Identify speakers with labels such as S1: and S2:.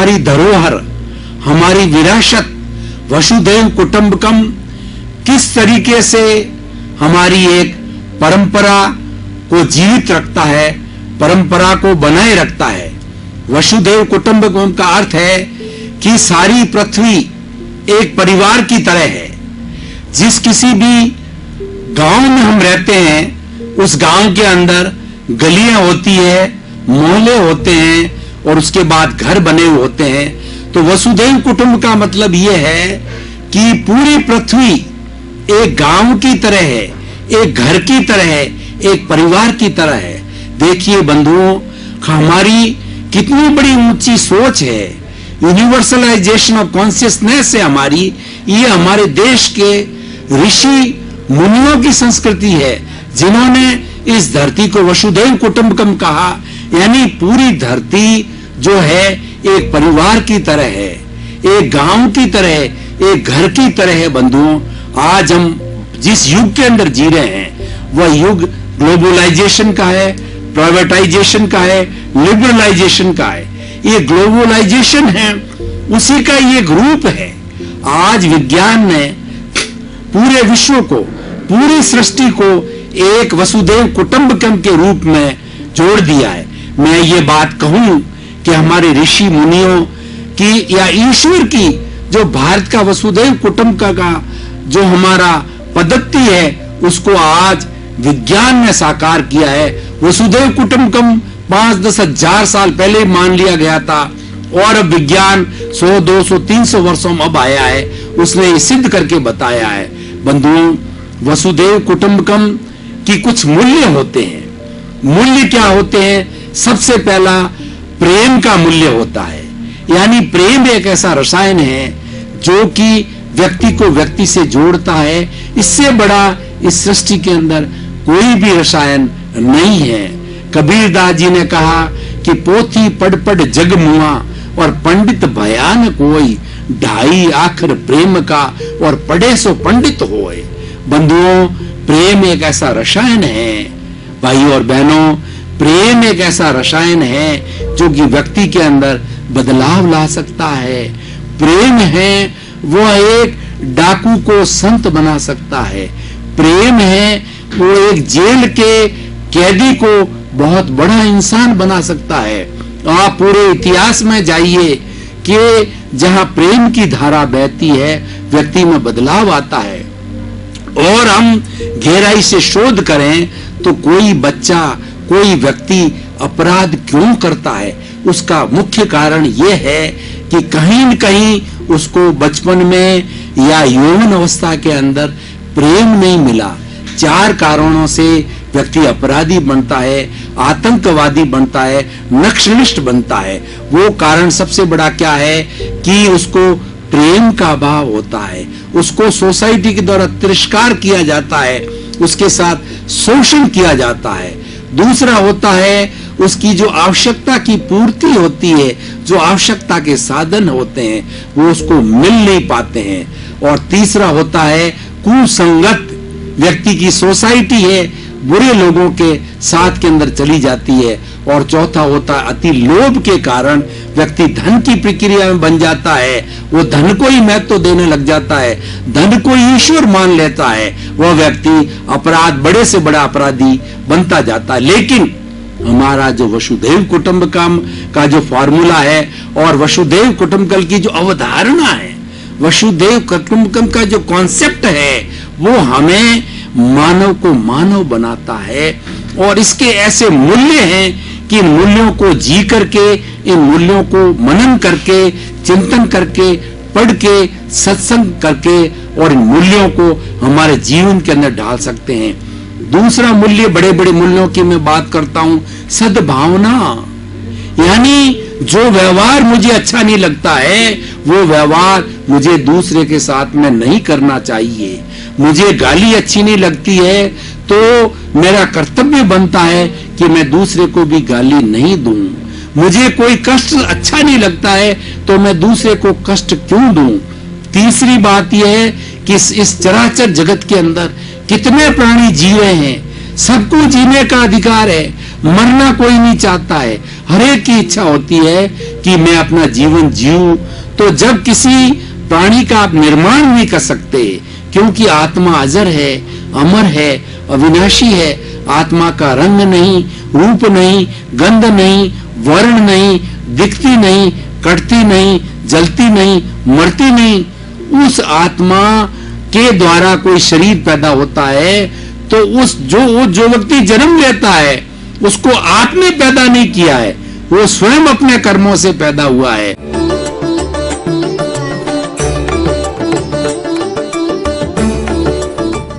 S1: हमारी धरोहर, हमारी विरासत वसुधैव कुटुंबकम किस तरीके से हमारी एक परंपरा को जीवित रखता है, परंपरा को बनाए रखता है। वसुधैव कुटुंबकम का अर्थ है कि सारी पृथ्वी एक परिवार की तरह है। जिस किसी भी गांव में हम रहते हैं, उस गांव के अंदर गलियां होती है, मोहल्ले होते हैं और उसके बाद घर बने हुए होते हैं। तो वसुधैव कुटुंब का मतलब यह है कि पूरी पृथ्वी एक गांव की तरह है, एक घर की तरह है, एक परिवार की तरह है। देखिए बंधुओं, हमारी कितनी बड़ी ऊंची सोच है, यूनिवर्सलाइजेशन ऑफ कॉन्शियसनेस है हमारी। ये हमारे देश के ऋषि मुनियों की संस्कृति है, जिन्होंने इस धरती को वसुधैव कुटुंबकम कहा, यानी पूरी धरती जो है एक परिवार की तरह है, एक गांव की तरह, एक घर की तरह है। बंधुओं, आज हम जिस युग के अंदर जी रहे हैं वह युग ग्लोबलाइजेशन का है, प्राइवेटाइजेशन का है, लिबरलाइजेशन का है। ये ग्लोबलाइजेशन है, उसी का ये ग्रुप है। आज विज्ञान ने पूरे विश्व को, पूरी सृष्टि को एक वसुधैव कुटुंबकम के रूप में जोड़ दिया है। मैं ये बात कहूं कि हमारे ऋषि मुनियों की या ईश्वर की जो भारत का वसुधैव कुटुंबकम का जो हमारा पद्धति है, उसको आज विज्ञान ने साकार किया है। वसुधैव कुटुंबकम 5-10 हजार साल पहले मान लिया गया था और अब विज्ञान 100, 200, 300 वर्षों में अब आया है, उसने ये सिद्ध करके बताया है। बंधुओं, वसुधैव कुटुंबकम की कुछ मूल्य होते हैं। मूल्य क्या होते हैं? सबसे पहला प्रेम का मूल्य होता है, यानी प्रेम एक ऐसा रसायन है जो कि व्यक्ति को व्यक्ति से जोड़ता है। इससे बड़ा इस सृष्टि के अंदर कोई भी रसायन नहीं है। कबीरदास जी ने कहा कि पोथी पढ़ पढ़ जग मुआ और पंडित भयान कोई, ढाई आखिर प्रेम का और पढ़े सो पंडित होए। बंधुओं, प्रेम एक ऐसा रसायन है, भाई और बहनों, प्रेम एक ऐसा रसायन है जो कि व्यक्ति के अंदर बदलाव ला सकता है। प्रेम है वो एक डाकू को संत बना सकता है। प्रेम है वो एक जेल के कैदी को बहुत बड़ा इंसान बना सकता है। आप पूरे इतिहास में जाइए कि जहां प्रेम की धारा बहती है, व्यक्ति में बदलाव आता है। और हम गहराई से शोध करें तो कोई बच्चा, कोई व्यक्ति अपराध क्यों करता है, उसका मुख्य कारण यह है कि कहीं न कहीं उसको बचपन में या यौवन अवस्था के अंदर प्रेम नहीं मिला। 4 कारणों से व्यक्ति अपराधी बनता है, आतंकवादी बनता है, नक्सलिस्ट बनता है। वो कारण सबसे बड़ा क्या है कि उसको प्रेम का अभाव होता है, उसको सोसाइटी के द्वारा तिरस्कार किया जाता है, उसके साथ शोषण किया जाता है। दूसरा होता है उसकी जो आवश्यकता की पूर्ति होती है, जो आवश्यकता के साधन होते हैं वो उसको मिल नहीं पाते हैं। और तीसरा होता है कुसंगत, व्यक्ति की सोसाइटी है बुरे लोगों के साथ के अंदर चली जाती है। और चौथा होता है अति लोभ के कारण व्यक्ति धन की प्रक्रिया में बन जाता है, वो धन को ही महत्व देने लग जाता है, धन को ईश्वर मान लेता है, वह व्यक्ति अपराध, बड़े से बड़ा अपराधी बनता जाता है। लेकिन हमारा जो वसुधैव कुटुंबकम का जो फॉर्मूला है और वसुधैव कुटुंबकम की जो अवधारणा है, वसुधैव कुटुंबकम का जो कॉन्सेप्ट है, वो हमें मानव को मानव बनाता है। और इसके ऐसे मूल्य हैं कि मूल्यों को जी करके, इन मूल्यों को मनन करके, चिंतन करके, पढ़ के, सत्संग करके और इन मूल्यों को हमारे जीवन के अंदर डाल सकते हैं। दूसरा मूल्य, बड़े बड़े मूल्यों की मैं बात करता हूं, सद्भावना, यानी जो व्यवहार मुझे अच्छा नहीं लगता है वो व्यवहार मुझे दूसरे के साथ में नहीं करना चाहिए। मुझे गाली अच्छी नहीं लगती है तो मेरा कर्तव्य बनता है कि मैं दूसरे को भी गाली नहीं दूं। मुझे कोई कष्ट अच्छा नहीं लगता है तो मैं दूसरे को कष्ट क्यों दूं। तीसरी बात यह है कि इस चराचर जगत के अंदर कितने प्राणी जी रहे हैं, सबको जीने का अधिकार है, मरना कोई नहीं चाहता है, हर एक की इच्छा होती है कि मैं अपना जीवन जीऊं। तो जब किसी प्राणी का आप निर्माण नहीं कर सकते, क्योंकि आत्मा अजर है, अमर है, अविनाशी है। आत्मा का रंग नहीं, रूप नहीं, गंध नहीं, वर्ण नहीं, दिखती नहीं, कटती नहीं, जलती नहीं, मरती नहीं। उस आत्मा के द्वारा कोई शरीर पैदा होता है तो जो व्यक्ति जन्म लेता है उसको आपने पैदा नहीं किया है, वो स्वयं अपने कर्मों से पैदा हुआ है।